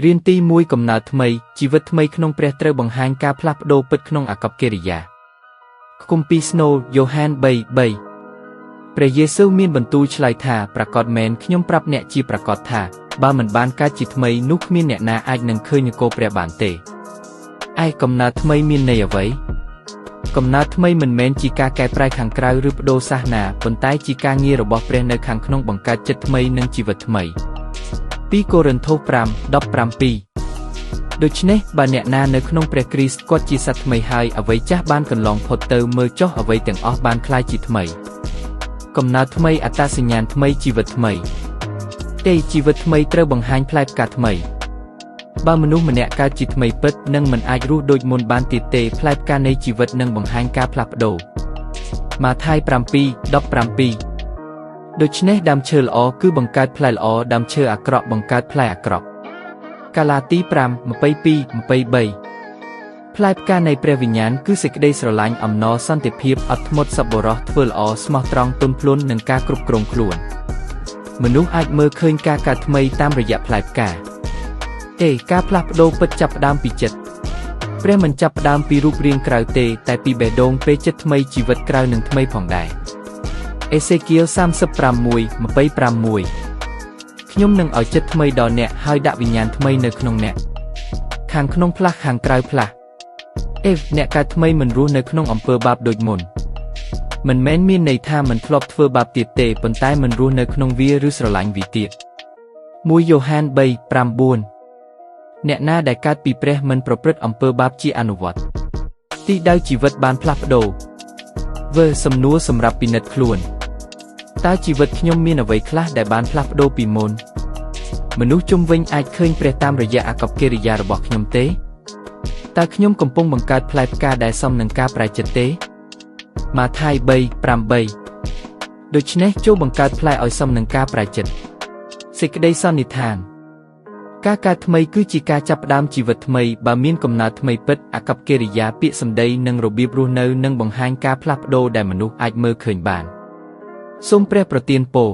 រៀនទី1កំណើតថ្មីជីវិតថ្មីក្នុងព្រះត្រូវបង្ហាញការផ្លាស់ប្ដូរពិតក្នុងអាកប្បកិរិយាគម្ពីរស្នូលយ៉ូហាន 3:3 ព្រះយេស៊ូវមានបន្ទូលឆ្លើយថាប្រាកដមែនខ្ញុំប្រាប់អ្នកជាប្រាកដថាបើមិនបានកើតជាថ្មីនោះគ្មានអ្នកណាអាចនឹងឃើញនគរព្រះបានទេឯកំណើតថ្មីមានន័យអ្វីកំណើតថ្មីមិនមែនជាការកែប្រែខាងក្រៅឬប្ដូរសាសនាប៉ុន្តែជាការងាររបស់ព្រះនៅខាងក្នុងបង្កើតចិត្តថ្មីនិងជីវិតថ្មី2កូរិនថូស 5:17 ដូច្នេះបើអ្នកណានៅក្នុងព្រះគ្រីស្ទគាត់ជាសត្វថ្មីហើយអ្វីចាស់បានកន្លងផុតទៅមើលចុះអ្វីទាំងអស់បានក្លាយជាថ្មីកំណើតថ្មីអត្តសញ្ញាណថ្មីជីវិតថ្មីទេជីវិតថ្មីត្រូវបង្ហាញផ្លែផ្កាថ្មីបើមនុស្សម្នាក់កើតជាថ្មីពិតនឹងមិនអាចរស់ដូចមុនបានទៀតទេផ្លែផ្កានៃជីវិតនឹងបង្ហាញការផ្លាស់ប្ដូរម៉ាថាយ 7:17 ដូច្នេះដើមឈើល្អគឺបង្កើតផ្លែល្អដើមឈើអាក្រក់បង្កើតផ្លែអាក្រក់កាឡាទី 5:22-23 ផ្លែផ្កានៃព្រះវិញ្ញាណគឺសេចក្តីស្រឡាញ់អំណរសន្តិភាពអត់ធ្មត់សប្បុរសធ្វើល្អស្មោះត្រង់ទន់ភ្លន់និងការគ្រប់គ្រងខ្លួនមនុស្សអាចមើលឃើញការកើតថ្មីតាមរយៈផ្លែផ្កាការផ្លាស់ប្ដូរពិតចាប់ផ្ដើមពីចិត្តព្រះមិនចាប់ផ្ដើមពីរូបរាងក្រៅទេតែពីបេះដូងពេលចិត្តថ្មីជីវិតក្រៅនឹងថ្មីផងដែរអេសេគៀល 35:26 ខ្ញុំនឹងឲ្យចិត្តថ្មីដល់អ្នកហើយដាក់វិញ្ញាណថ្មីនៅក្នុងអ្នកខាងក្នុងផ្លាស់ខាងក្រៅផ្លាស់អ្នកកើតថ្មីមិនរស់នៅក្នុងអំពើបាបដូចមុនមិនមែនមានន័យថាមិនធ្លាប់ធ្វើបាបទៀតទេប៉ុន្តែមិនរស់នៅក្នុងវាឬស្រឡាញ់វាទៀត1យ៉ូហាន 3:9 អ្នកណាដែលកើតពីព្រះមិនប្រព្រឹត្តអំពើបាបជាអនុវត្តទីដៅជីវិតបានផ្លាស់ប្ដូរសំណួរសម្រាប់ពិនិត្យខ្លួនតើជីវិតខ្ញុំមានអ្វីខ្លះដែលបានផ្លាស់ប្ដូរពីមុនមនុស្សជុំវិញអាចឃើញព្រះតាមរយៈអាកប្បកិរិយារបស់ខ្ញុំទេតើខ្ញុំកំពុងបង្កើតផ្លែផ្កាដែលសមនឹងការប្រែចិត្តទេម៉ាថាយ 3:8 ដូច្នេះចូលបង្កើតផ្លែឲ្យសមនឹងការប្រែចិត្តសេចក្តីសន្និដ្ឋានការកើតថ្មីគឺជាការចាប់ផ្ដើមជីវិតថ្មីបើមានកំណើតថ្មីពិតអាកប្បកិរិយាពាក្យសម្ដីនិងរបៀបរស់នៅនឹងបង្ហាញការផ្លាស់ប្ដូរដែលមនុស្សអាចមើលឃើញបានសូមព្រះប្រទានពរ